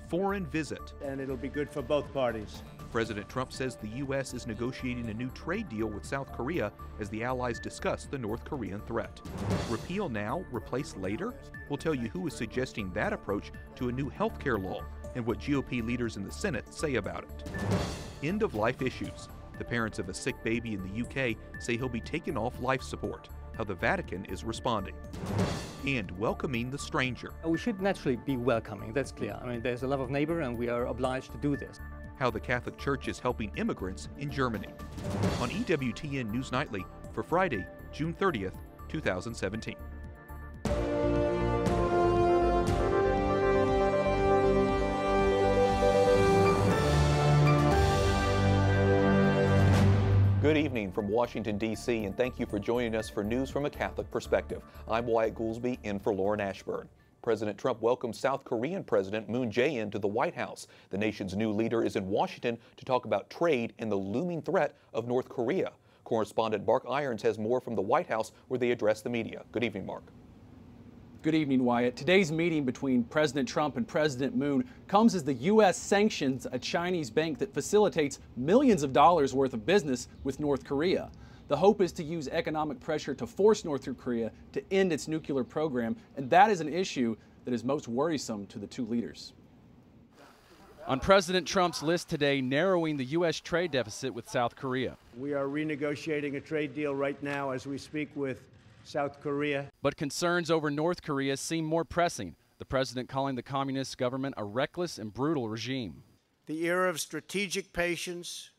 foreign visit. And it'll be good for both parties. President Trump says the U.S. is negotiating a new trade deal with South Korea as the allies discuss the North Korean threat. Repeal now, replace later? We'll tell you who is suggesting that approach to a new health care law and what GOP leaders in the Senate say about it. End-of-life issues. The parents of a sick baby in the UK say he'll be taken off life support. How the Vatican is responding. And welcoming the stranger. We should naturally be welcoming, that's clear. I mean, there's a love of neighbor and we are obliged to do this. How the Catholic Church is helping immigrants in Germany. On EWTN News Nightly for Friday, June 30th, 2017. Good evening from Washington, D.C., and thank you for joining us for News from a Catholic Perspective. I'm Wyatt Goolsbee, in for Lauren Ashburn. President Trump welcomed South Korean President Moon Jae-in to the White House. The nation's new leader is in Washington to talk about trade and the looming threat of North Korea. Correspondent Mark Irons has more from the White House where they address the media. Good evening, Mark. Good evening, Wyatt. Today's meeting between President Trump and President Moon comes as the U.S. sanctions a Chinese bank that facilitates millions of dollars worth of business with North Korea. The hope is to use economic pressure to force North Korea to end its nuclear program, and that is an issue that is most worrisome to the two leaders. On President Trump's list today, narrowing the U.S. trade deficit with South Korea. We are renegotiating a trade deal right now as we speak with South Korea. But concerns over North Korea seem more pressing, the president calling the communist government a reckless and brutal regime. The era of strategic patience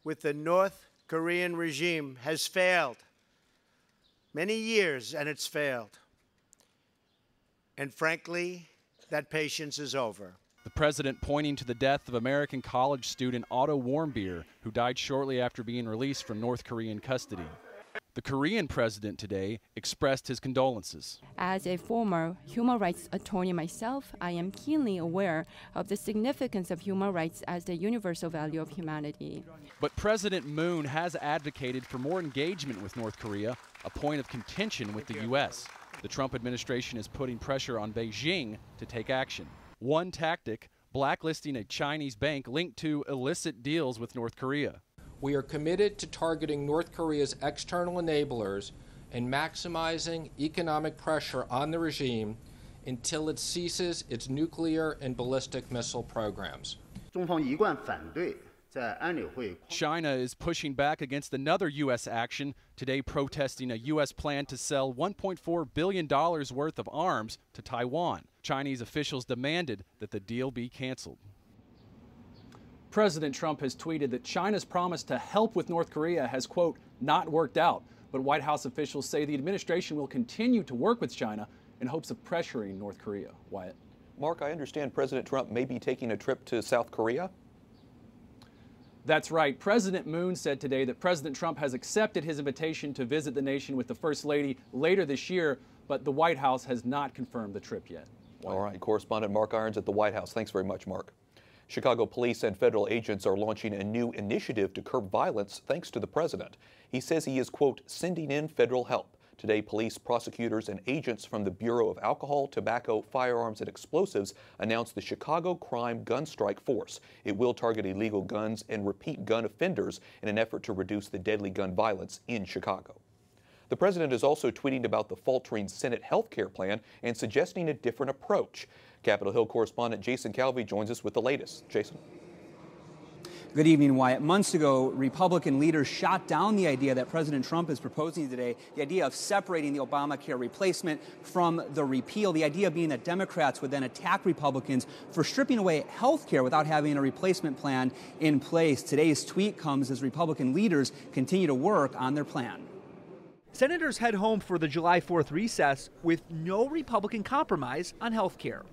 with the North Korean regime has failed. Many years, and it's failed. And frankly, that patience is over. The president pointing to the death of American college student Otto Warmbier, who died shortly after being released from North Korean custody. The Korean president today expressed his condolences. As a former human rights attorney myself, I am keenly aware of the significance of human rights as the universal value of humanity. But President Moon has advocated for more engagement with North Korea, a point of contention with the U.S. The Trump administration is putting pressure on Beijing to take action. One tactic, blacklisting a Chinese bank linked to illicit deals with North Korea. We are committed to targeting North Korea's external enablers and maximizing economic pressure on the regime until it ceases its nuclear and ballistic missile programs. China is pushing back against another U.S. action, today protesting a U.S. plan to sell $1.4 billion worth of arms to Taiwan. Chinese officials demanded that the deal be canceled. President Trump has tweeted that China's promise to help with North Korea has, quote, not worked out. But White House officials say the administration will continue to work with China in hopes of pressuring North Korea. Wyatt. Mark, I understand President Trump may be taking a trip to South Korea? That's right. President Moon said today that President Trump has accepted his invitation to visit the nation with the First Lady later this year, but the White House has not confirmed the trip yet. All right. Correspondent Mark Irons at the White House. Thanks very much, Mark. Chicago police and federal agents are launching a new initiative to curb violence thanks to the president. He says he is, quote, sending in federal help. Today, police, prosecutors, and agents from the Bureau of Alcohol, Tobacco, Firearms, and Explosives announced the Chicago Crime Gun Strike Force. It will target illegal guns and repeat gun offenders in an effort to reduce the deadly gun violence in Chicago. The president is also tweeting about the faltering Senate health care plan and suggesting a different approach. Capitol Hill correspondent Jason Calvi joins us with the latest. Jason. Good evening, Wyatt. Months ago, Republican leaders shot down the idea that President Trump is proposing today, the idea of separating the Obamacare replacement from the repeal, the idea being that Democrats would then attack Republicans for stripping away health care without having a replacement plan in place. Today's tweet comes as Republican leaders continue to work on their plan. Senators head home for the July 4th recess with no Republican compromise on health care.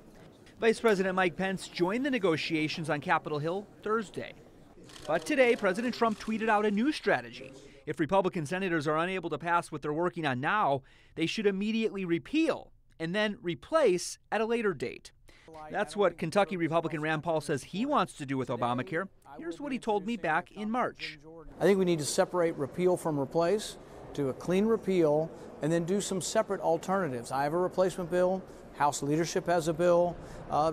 Vice President Mike Pence joined the negotiations on Capitol Hill Thursday. But today, President Trump tweeted out a new strategy. If Republican senators are unable to pass what they're working on now, they should immediately repeal and then replace at a later date. That's what Kentucky Republican Rand Paul says he wants to do with Obamacare. Here's what he told me back in March. I think we need to separate repeal from replace, do a clean repeal, and then do some separate alternatives. I have a replacement bill. House leadership has a bill.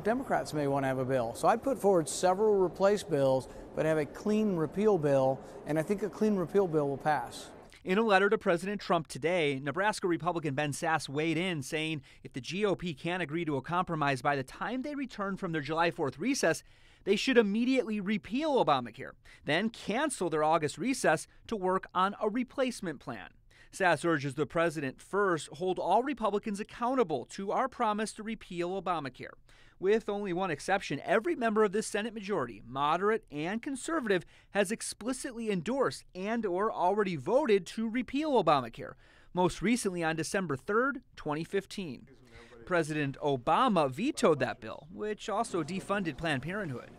Democrats may want to have a bill. So I'd put forward several replace bills, but have a clean repeal bill, and I think a clean repeal bill will pass. In a letter to President Trump today, Nebraska Republican Ben Sasse weighed in, saying if the GOP can't agree to a compromise by the time they return from their July 4th recess, they should immediately repeal Obamacare, then cancel their August recess to work on a replacement plan. Sasse urges the president first hold all Republicans accountable to our promise to repeal Obamacare. With only one exception, every member of this Senate majority, moderate and conservative, has explicitly endorsed and/or already voted to repeal Obamacare, most recently on December 3rd, 2015. President Obama vetoed that bill, which also defunded Planned Parenthood.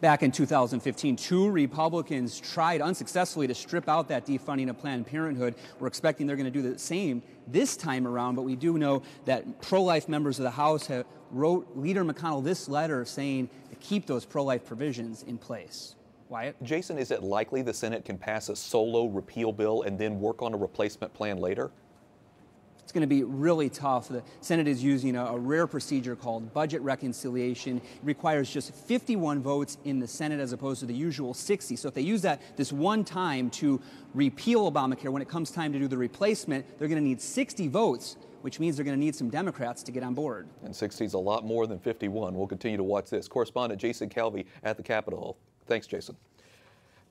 Back in 2015, 2 Republicans tried unsuccessfully to strip out that defunding of Planned Parenthood. We're expecting they're going to do the same this time around, but we do know that pro-life members of the House wrote Leader McConnell this letter saying to keep those pro-life provisions in place. Wyatt? Jason, is it likely the Senate can pass a solo repeal bill and then work on a replacement plan later? It's going to be really tough. The Senate is using a rare procedure called budget reconciliation. It requires just 51 votes in the Senate as opposed to the usual 60. So if they use this one time to repeal Obamacare, when it comes time to do the replacement, they're going to need 60 votes, which means they're going to need some Democrats to get on board. And 60 is a lot more than 51. We'll continue to watch this. Correspondent Jason Calvi at the Capitol. Thanks, Jason.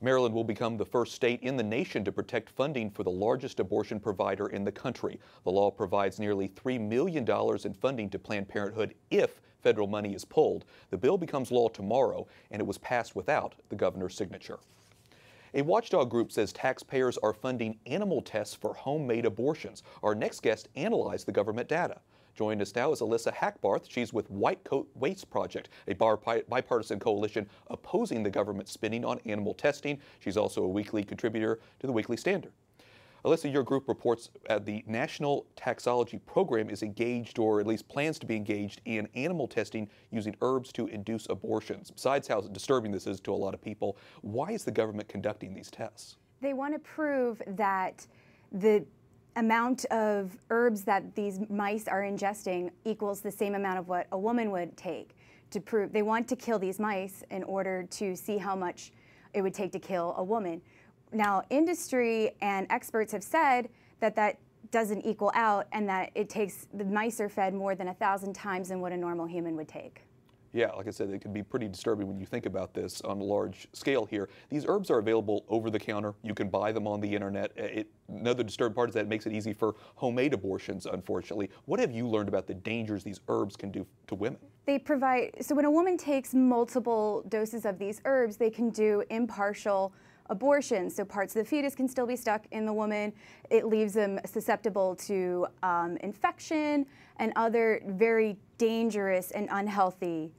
Maryland will become the first state in the nation to protect funding for the largest abortion provider in the country. The law provides nearly $3 million in funding to Planned Parenthood if federal money is pulled. The bill becomes law tomorrow, and it was passed without the governor's signature. A watchdog group says taxpayers are funding animal tests for homemade abortions. Our next guest analyzed the government data. Joining us now is Alyssa Hackbarth. She's with White Coat Waste Project, a bipartisan coalition opposing the government spending on animal testing. She's also a weekly contributor to the Weekly Standard. Alyssa, your group reports the National Taxology Program is engaged, or at least plans to be engaged, in animal testing using herbs to induce abortions. Besides how disturbing this is to a lot of people, why is the government conducting these tests? They want to prove that the amount of herbs that these mice are ingesting equals the same amount of what a woman would take. To prove they want to kill these mice in order to see how much it would take to kill a woman. Now, industry and experts have said that that doesn't equal out, and that the mice are fed more than 1,000 times than what a normal human would take. Yeah, like I said, it can be pretty disturbing when you think about this on a large scale here. These herbs are available over the counter. You can buy them on the internet. Another disturbing part is that it makes it easy for homemade abortions, unfortunately. What have you learned about the dangers these herbs can do to women? So when a woman takes multiple doses of these herbs, they can do impartial abortions. So parts of the fetus can still be stuck in the woman. It leaves them susceptible to infection, and other very dangerous and unhealthy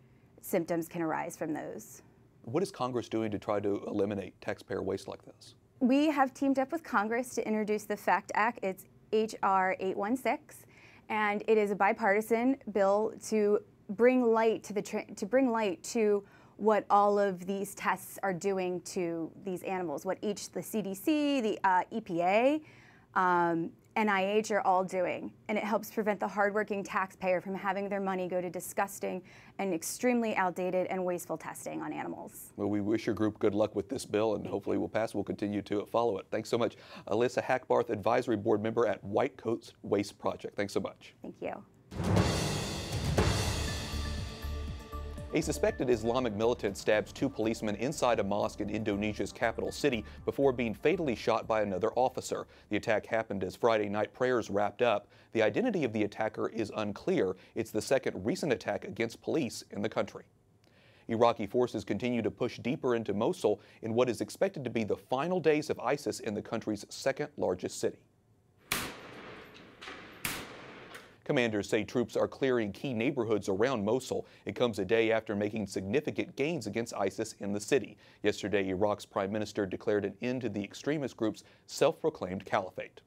symptoms can arise from those. What is Congress doing to try to eliminate taxpayer waste like this? We have teamed up with Congress to introduce the FACT Act. It's H.R. 816, and it is a bipartisan bill to bring light to what all of these tests are doing to these animals, what the CDC, the EPA, NIH are all doing. And it helps prevent the hardworking taxpayer from having their money go to disgusting and extremely outdated and wasteful testing on animals. Well, we wish your group good luck with this bill, and hopefully we'll pass. We'll continue to follow it. Thanks so much. Alyssa Hackbarth, Advisory Board Member at White Coat Waste Project. Thanks so much. Thank you. A suspected Islamic militant stabs 2 policemen inside a mosque in Indonesia's capital city before being fatally shot by another officer. The attack happened as Friday night prayers wrapped up. The identity of the attacker is unclear. It's the second recent attack against police in the country. Iraqi forces continue to push deeper into Mosul in what is expected to be the final days of ISIS in the country's second largest city. Commanders say troops are clearing key neighborhoods around Mosul. It comes a day after making significant gains against ISIS in the city. Yesterday, Iraq's prime minister declared an end to the extremist group's self-proclaimed caliphate.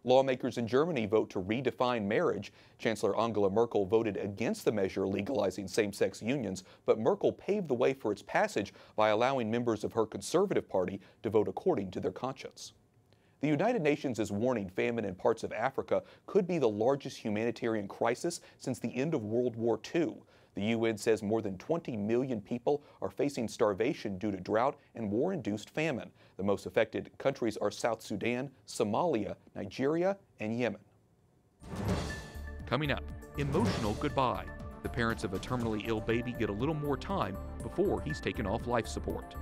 Lawmakers in Germany vote to redefine marriage. Chancellor Angela Merkel voted against the measure legalizing same-sex unions, but Merkel paved the way for its passage by allowing members of her conservative party to vote according to their conscience. The United Nations is warning famine in parts of Africa could be the largest humanitarian crisis since the end of World War II. The UN says more than 20 million people are facing starvation due to drought and war-induced famine. The most affected countries are South Sudan, Somalia, Nigeria, and Yemen. Coming up, emotional goodbye. The parents of a terminally ill baby get a little more time before he's taken off life support.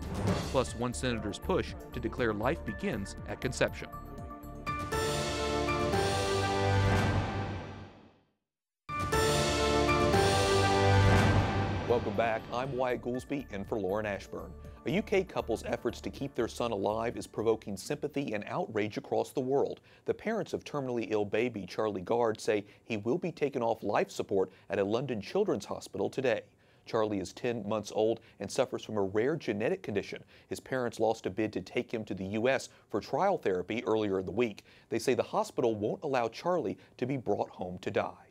Plus, one senator's push to declare life begins at conception. Welcome back. I'm Wyatt Goolsby in for Lauren Ashburn. A UK couple's efforts to keep their son alive is provoking sympathy and outrage across the world. The parents of terminally ill baby Charlie Gard say he will be taken off life support at a London children's hospital today. Charlie is 10 months old and suffers from a rare genetic condition. His parents lost a bid to take him to the U.S. for trial therapy earlier in the week. They say the hospital won't allow Charlie to be brought home to die.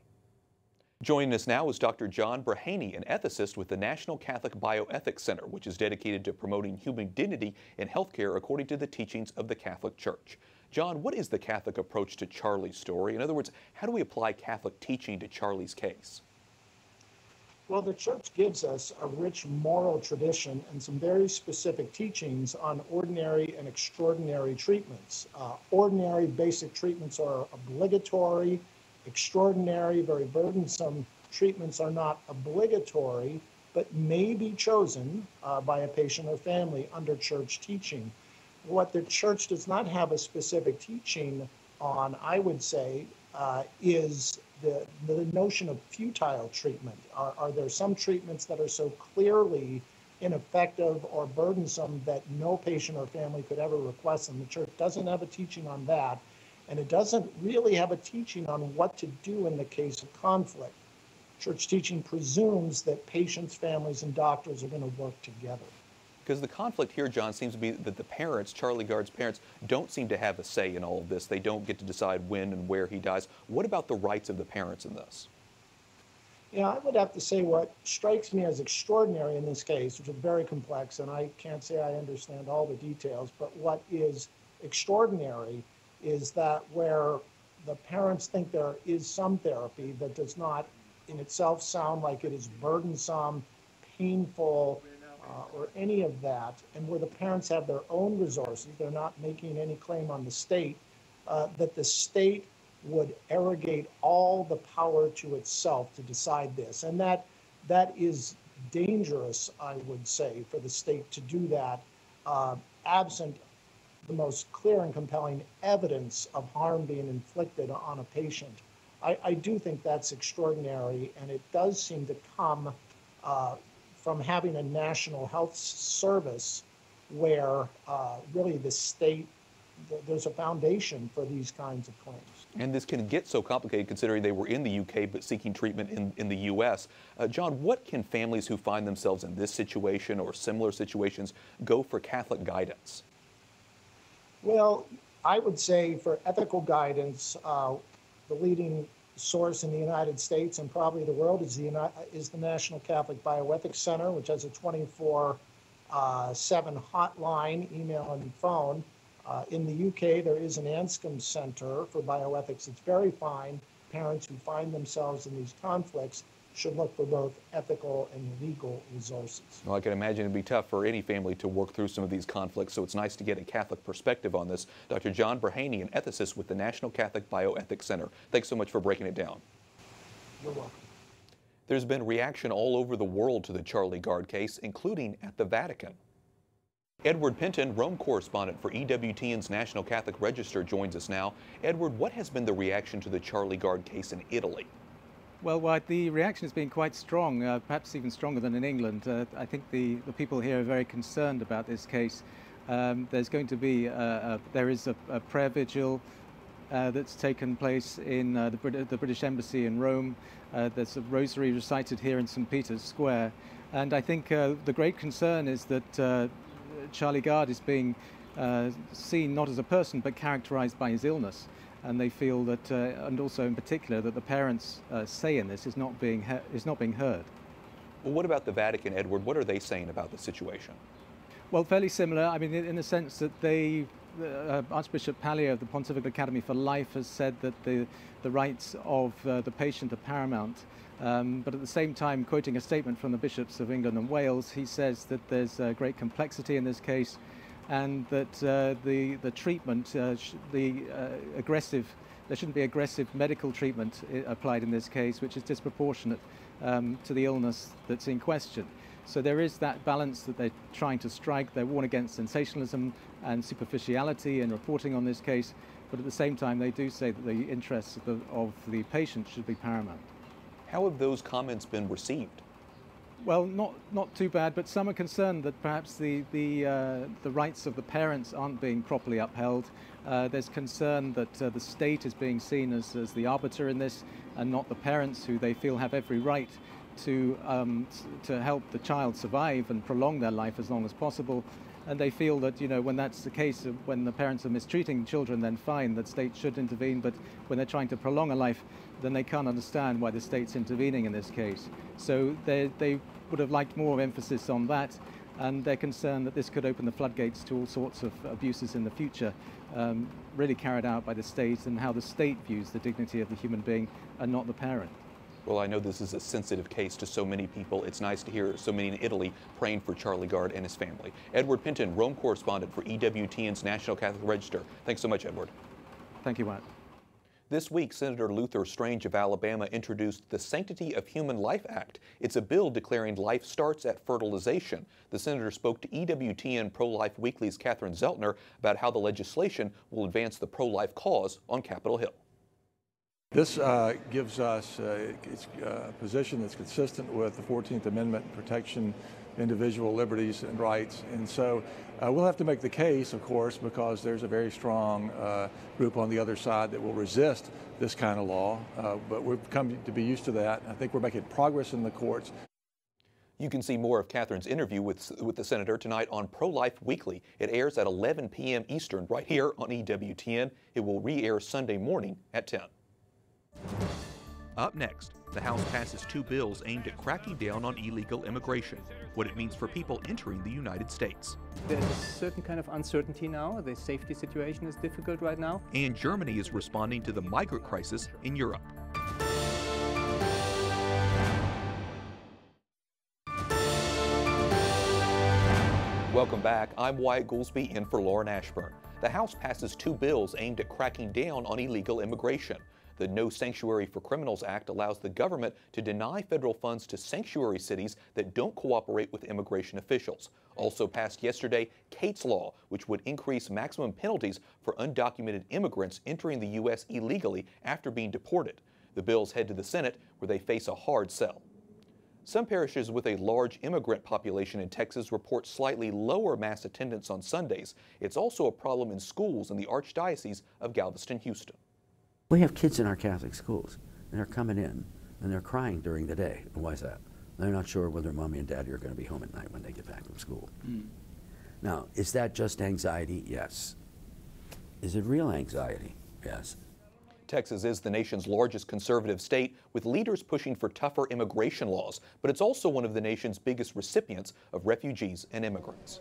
Joining us now is Dr. John Brahaney, an ethicist with the National Catholic Bioethics Center, which is dedicated to promoting human dignity in healthcare according to the teachings of the Catholic Church. John, what is the Catholic approach to Charlie's story? In other words, how do we apply Catholic teaching to Charlie's case? Well, the Church gives us a rich moral tradition and some very specific teachings on ordinary and extraordinary treatments. Ordinary basic treatments are obligatory. Extraordinary, very burdensome treatments are not obligatory, but may be chosen by a patient or family under church teaching. What the church does not have a specific teaching on, I would say, is the notion of futile treatment. Are there some treatments that are so clearly ineffective or burdensome that no patient or family could ever request them? The church doesn't have a teaching on that. And it doesn't really have a teaching on what to do in the case of conflict. Church teaching presumes that patients, families, and doctors are going to work together. Because the conflict here, John, seems to be that the parents, Charlie Gard's parents, don't seem to have a say in all of this. They don't get to decide when and where he dies. What about the rights of the parents in this? Yeah, I would have to say what strikes me as extraordinary in this case, which is very complex, and I can't say I understand all the details, but what is extraordinary is that where the parents think there is some therapy that does not in itself sound like it is burdensome, painful, or any of that, and where the parents have their own resources, they're not making any claim on the state, that the state would arrogate all the power to itself to decide this. And that is dangerous, I would say, for the state to do that, absent the most clear and compelling evidence of harm being inflicted on a patient. I do think that's extraordinary, and it does seem to come from having a national health service where really the state, there's a foundation for these kinds of claims. And this can get so complicated considering they were in the UK but seeking treatment in the US. John, what can families who find themselves in this situation or similar situations go for Catholic guidance? Well, I would say for ethical guidance, the leading source in the United States and probably the world is the National Catholic Bioethics Center, which has a 24/7 hotline, email, and phone. In the UK, there is an Anscombe Center for Bioethics. It's very fine. Parents who find themselves in these conflicts should look for both ethical and legal resources. Well, I can imagine it'd be tough for any family to work through some of these conflicts, so it's nice to get a Catholic perspective on this. Dr. John Brahaney, an ethicist with the National Catholic Bioethics Center. Thanks so much for breaking it down. You're welcome. There's been reaction all over the world to the Charlie Gard case, including at the Vatican. Edward Penton, Rome correspondent for EWTN's National Catholic Register, joins us now. Edward, what has been the reaction to the Charlie Gard case in Italy? Well, the reaction has been quite strong, perhaps even stronger than in England. I think the people here are very concerned about this case. There's going to be there is a prayer vigil that's taken place in the British Embassy in Rome. There's a rosary recited here in St. Peter's Square, and I think the great concern is that Charlie Gard is being seen not as a person but characterized by his illness. And they feel that, and also in particular, that the parents' say in this is not being heard. Well, what about the Vatican, Edward? What are they saying about the situation? Well, fairly similar. I mean, in the sense that they Archbishop Pallier of the Pontifical Academy for Life has said that the rights of the patient are paramount. But at the same time, quoting a statement from the bishops of England and Wales, he says that there's great complexity in this case, and that the treatment, there shouldn't be aggressive medical treatment applied in this case, which is disproportionate to the illness that's in question. So there is that balance that they're trying to strike. They warn against sensationalism and superficiality in reporting on this case, but at the same time they do say that the interests of the patient should be paramount. How have those comments been received? Well, not too bad, but some are concerned that perhaps the rights of the parents aren't being properly upheld. There's concern that the state is being seen as the arbiter in this, and not the parents, who they feel have every right to help the child survive and prolong their life as long as possible. And they feel that, you know, when that's the case, when the parents are mistreating children, then fine, the state should intervene. But when they're trying to prolong a life, then they can't understand why the state's intervening in this case. So they would have liked more emphasis on that, and they're concerned that this could open the floodgates to all sorts of abuses in the future, really carried out by the state, and how the state views the dignity of the human being and not the parent. Well, I know this is a sensitive case to so many people. It's nice to hear so many in Italy praying for Charlie Gard and his family. Edward Penton, Rome correspondent for EWTN's National Catholic Register. Thanks so much, Edward. Thank you, Matt. This week, Senator Luther Strange of Alabama introduced the Sanctity of Human Life Act. It's a bill declaring life starts at fertilization. The senator spoke to EWTN Pro-Life Weekly's Catherine Zeltner about how the legislation will advance the pro-life cause on Capitol Hill. This gives us a position that's consistent with the 14th Amendment, protection individual liberties and rights. And so we'll have to make the case, of course, because there's a very strong group on the other side that will resist this kind of law. But we've come to be used to that. I think we're making progress in the courts. You can see more of Catherine's interview with the senator tonight on Pro-Life Weekly. It airs at 11 p.m. Eastern right here on EWTN. It will re-air Sunday morning at 10. Up next, the House passes 2 bills aimed at cracking down on illegal immigration, what it means for people entering the United States. There's a certain kind of uncertainty now. The safety situation is difficult right now. And Germany is responding to the migrant crisis in Europe. Welcome back. I'm Wyatt Goolsby in for Lauren Ashburn. The House passes 2 bills aimed at cracking down on illegal immigration. The No Sanctuary for Criminals Act allows the government to deny federal funds to sanctuary cities that don't cooperate with immigration officials. Also passed yesterday, Kate's Law, which would increase maximum penalties for undocumented immigrants entering the U.S. illegally after being deported. The bills head to the Senate, where they face a hard sell. Some parishes with a large immigrant population in Texas report slightly lower mass attendance on Sundays. It's also a problem in schools in the Archdiocese of Galveston-Houston. We have kids in our Catholic schools, and they're coming in, and they're crying during the day. And why is that? They're not sure whether mommy and daddy are going to be home at night when they get back from school. Now, is that just anxiety? Yes. Is it real anxiety? Yes. Texas is the nation's largest conservative state, with leaders pushing for tougher immigration laws, but it's also one of the nation's biggest recipients of refugees and immigrants.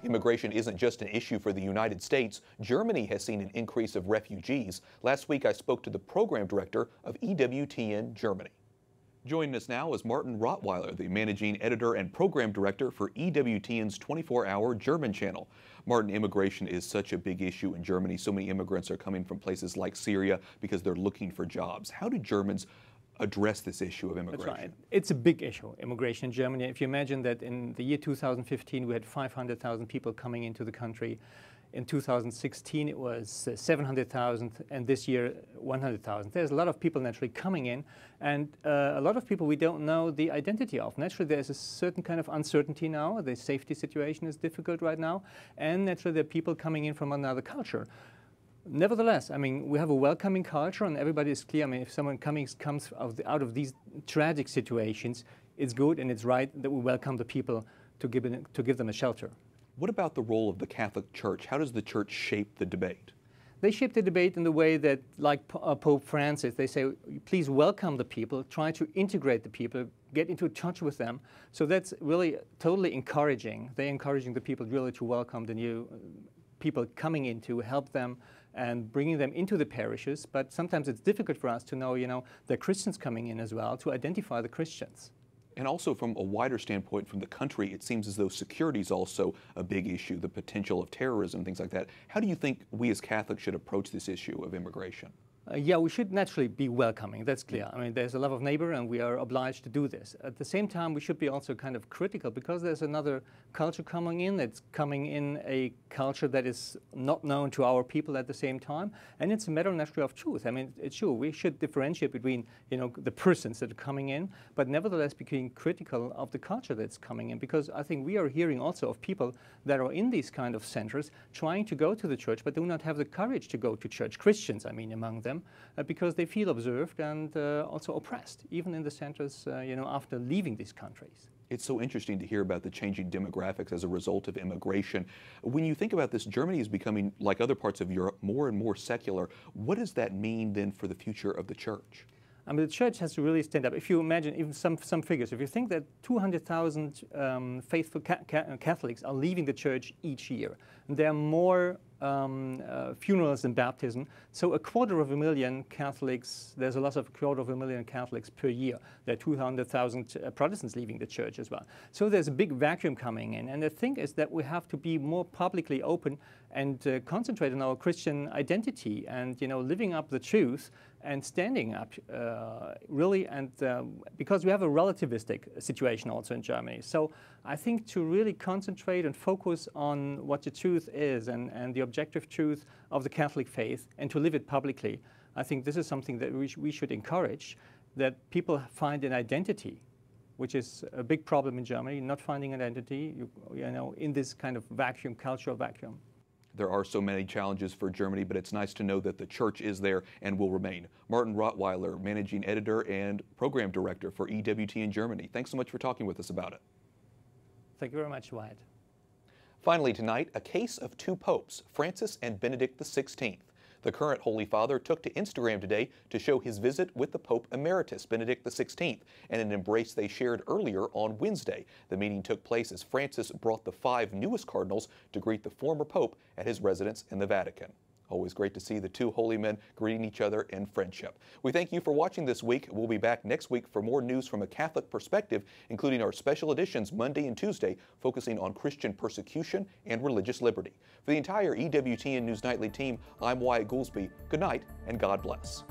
Immigration isn't just an issue for the United States. Germany has seen an increase of refugees. Last week, I spoke to the program director of EWTN Germany. Joining us now is Martin Rottweiler, the managing editor and program director for EWTN's 24-hour German channel. Martin, immigration is such a big issue in Germany. So many immigrants are coming from places like Syria because they're looking for jobs. How do Germans address this issue of immigration? That's right. It's a big issue, immigration in Germany. If you imagine that in the year 2015 we had 500,000 people coming into the country. In 2016 it was 700,000, and this year 100,000. There's a lot of people naturally coming in, and a lot of people we don't know the identity of. Naturally there's a certain kind of uncertainty now. The safety situation is difficult right now, and naturally there are people coming in from another culture. Nevertheless, I mean, we have a welcoming culture, and everybody is clear. I mean, if someone comes out of these tragic situations, it's good and it's right that we welcome the people to give them a shelter. What about the role of the Catholic Church? How does the Church shape the debate? They shape the debate in the way that, like Pope Francis, they say, please welcome the people, try to integrate the people, get into touch with them. So that's really totally encouraging. They're encouraging the people really to welcome the new people coming in to help them and bringing them into the parishes. But sometimes it's difficult for us to know, the Christians coming in as well, to identify the Christians. And also from a wider standpoint from the country, it seems as though security is also a big issue, the potential of terrorism, things like that. How do you think we as Catholics should approach this issue of immigration? Yeah, we should naturally be welcoming, that's clear. I mean, there's a love of neighbor and we are obliged to do this. At the same time, we should be also kind of critical because there's another culture coming in. It's coming in a culture that is not known to our people at the same time. And it's a matter naturally of truth. I mean, it's true, we should differentiate between, the persons that are coming in, but nevertheless being critical of the culture that's coming in. Because I think we are hearing also of people that are in these kind of centers trying to go to the church, but do not have the courage to go to church. Christians, I mean, among them. Because they feel observed and also oppressed, even in the centers, after leaving these countries. It's so interesting to hear about the changing demographics as a result of immigration. When you think about this, Germany is becoming, like other parts of Europe, more and more secular. What does that mean then for the future of the church? I mean, the church has to really stand up. If you imagine even some figures, if you think that 200,000 faithful Catholics are leaving the church each year, and there are more funerals than baptism, so 250,000 Catholics, there's a loss of 250,000 Catholics per year. There are 200,000 Protestants leaving the church as well. So there's a big vacuum coming in. And the thing is that we have to be more publicly open and concentrate on our Christian identity and, living up the truth and standing up, really, and because we have a relativistic situation also in Germany. So I think to really concentrate and focus on what the truth is and the objective truth of the Catholic faith and to live it publicly, I think this is something that we should encourage, that people find an identity, which is a big problem in Germany, not finding an identity, in this kind of vacuum, cultural vacuum. There are so many challenges for Germany, but it's nice to know that the church is there and will remain. Martin Rottweiler, Managing Editor and Program Director for EWTN Germany. Thanks so much for talking with us about it. Thank you very much, Wyatt. Finally tonight, a case of two popes, Francis and Benedict XVI. The current Holy Father took to Instagram today to show his visit with the Pope Emeritus, Benedict XVI, and an embrace they shared earlier on Wednesday. The meeting took place as Francis brought the 5 newest cardinals to greet the former Pope at his residence in the Vatican. Always great to see the two holy men greeting each other in friendship. We thank you for watching this week. We'll be back next week for more news from a Catholic perspective, including our special editions Monday and Tuesday, focusing on Christian persecution and religious liberty. For the entire EWTN News Nightly team, I'm Wyatt Goolsby. Good night and God bless.